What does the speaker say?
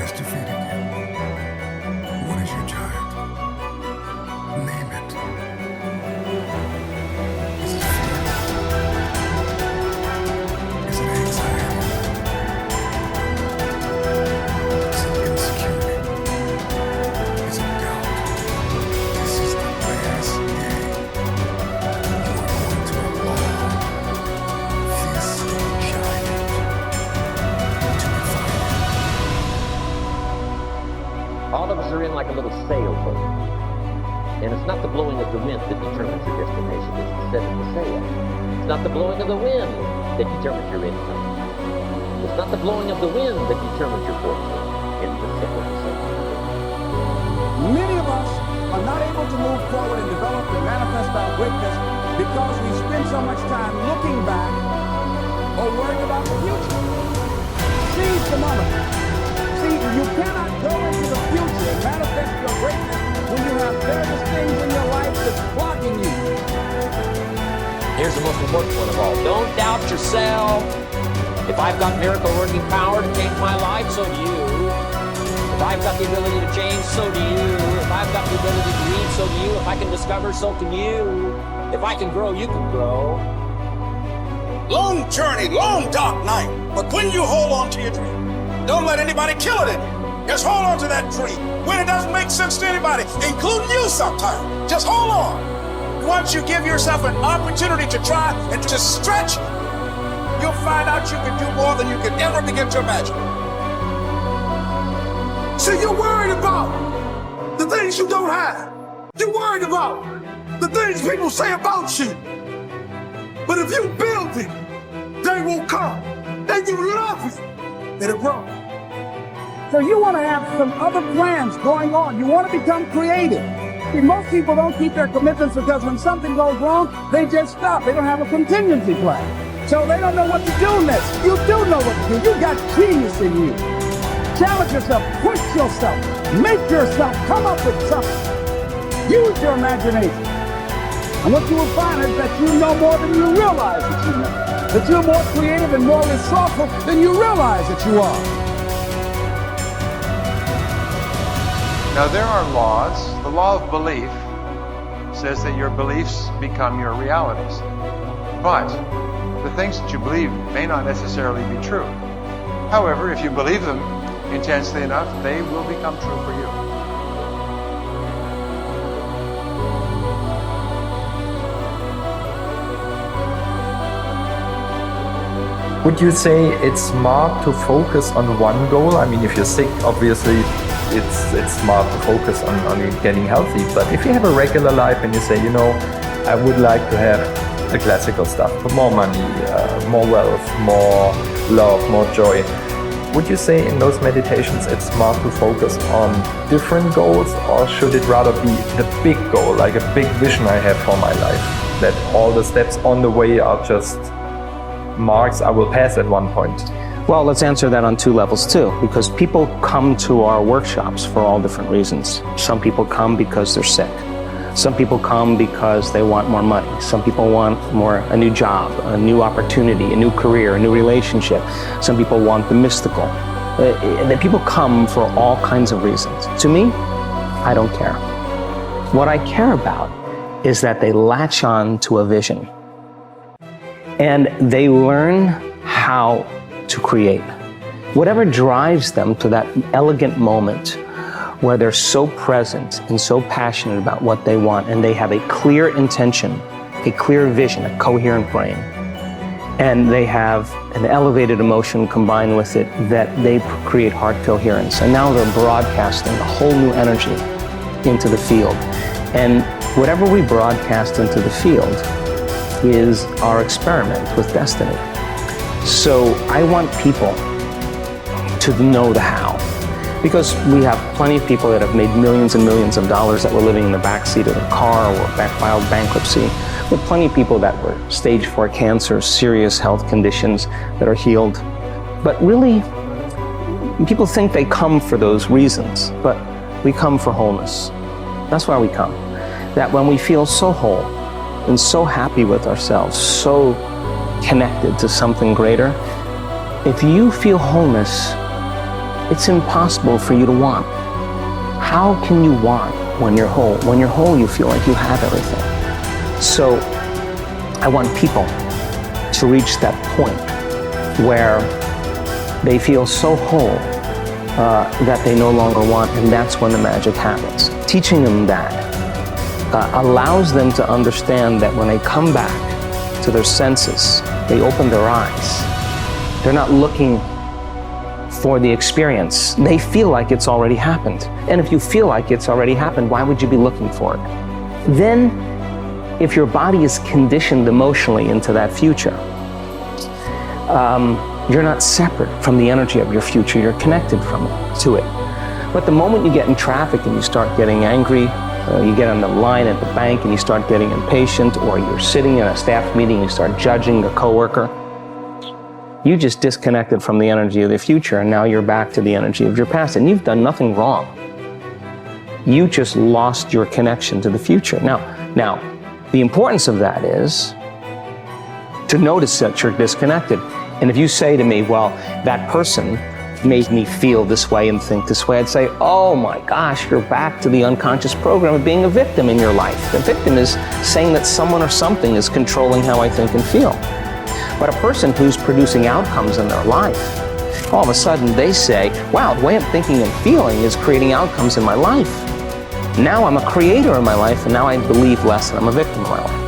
has defeated you? What is your giant? Name it. Is it fear? Is it anxiety? Is it insecurity? Is it doubt? This is the last day. You are going to allow this giant to define you. All of us are in like a little sailboat. And it's not the blowing of the wind that determines your destination, it's the setting the sail. It's not the blowing of the wind that determines your income. It's not the blowing of the wind that determines your fortune. It's the setting the sail. Many of us are not able to move forward and develop and manifest our greatness because we spend so much time looking back or worrying about the future. Seize the moment. See, you cannot go into the future and manifest your greatness when you have various things in your life that's blocking you. Here's the most important one of all. Don't doubt yourself. If I've got miracle working power to change my life, so do you. If I've got the ability to change, so do you. If I've got the ability to read, so do you. If I can discover, so can you. If I can grow, you can grow. Long journey, long dark night. But when you hold on to your dream, don't let anybody kill it in you. Just hold on to that dream. When it doesn't make sense to anybody, including you sometimes, just hold on. Once you give yourself an opportunity to try and to stretch, you'll find out you can do more than you could ever begin to imagine. See, you're worried about the things you don't have. You're worried about the things people say about you. But if you build it, they will come. And you love it, it'll grow. So you want to have some other plans going on. You want to become creative. See, most people don't keep their commitments because when something goes wrong, they just stop. They don't have a contingency plan. So they don't know what to do next. You do know what to do. You got genius in you. Challenge yourself, push yourself, make yourself come up with something. Use your imagination. And what you will find is that you know more than you realize that you know. That you're more creative and more resourceful than you realize that you are. Now there are laws. The law of belief says that your beliefs become your realities. But the things that you believe may not necessarily be true. However, if you believe them intensely enough, they will become true for you. Would you say it's smart to focus on one goal? I mean, if you're sick, obviously it's smart to focus on getting healthy. But if you have a regular life and you say, you know, I would like to have the classical stuff, more money, more wealth, more love, more joy. Would you say in those meditations it's smart to focus on different goals, or should it rather be the big goal, like a big vision I have for my life, that all the steps on the way are just marks I will pass at one point? Well, let's answer that on two levels too, because people come to our workshops for all different reasons. Some people come because they're sick. Some people come because they want more money. Some people want a new job, a new opportunity, a new career, a new relationship. Some people want the mystical. The people come for all kinds of reasons. To me, I don't care. What I care about is that they latch on to a vision and they learn how to create. Whatever drives them to that elegant moment where they're so present and so passionate about what they want, and they have a clear intention, a clear vision, a coherent brain, and they have an elevated emotion combined with it, that they create heart coherence. And now they're broadcasting a whole new energy into the field. And whatever we broadcast into the field is our experiment with destiny. So I want people to know the how. Because we have plenty of people that have made millions and millions of dollars that were living in the backseat of their car or filed bankruptcy. We have plenty of people that were stage 4 cancer, serious health conditions that are healed. But really, people think they come for those reasons, but we come for wholeness. That's why we come. That when we feel so whole and so happy with ourselves, so connected to something greater, if you feel wholeness, it's impossible for you to want. How can you want when you're whole? When you're whole, you feel like you have everything. So I want people to reach that point where they feel so whole that they no longer want, and that's when the magic happens. Teaching them that allows them to understand that when they come back to their senses, they open their eyes. They're not looking for the experience. They feel like it's already happened. And if you feel like it's already happened, why would you be looking for it? Then, if your body is conditioned emotionally into that future, you're not separate from the energy of your future, you're connected to it. But the moment you get in traffic and you start getting angry, you get on the line at the bank and you start getting impatient, or you're sitting in a staff meeting and you start judging a coworker, you just disconnected from the energy of the future, and now you're back to the energy of your past, and you've done nothing wrong. You just lost your connection to the future. Now, the importance of that is to notice that you're disconnected. And if you say to me, well, that person made me feel this way and think this way, I'd say, oh my gosh, you're back to the unconscious program of being a victim in your life. The victim is saying that someone or something is controlling how I think and feel. But a person who's producing outcomes in their life, all of a sudden they say, wow, the way I'm thinking and feeling is creating outcomes in my life. Now I'm a creator in my life, and now I believe less that I'm a victim in my life.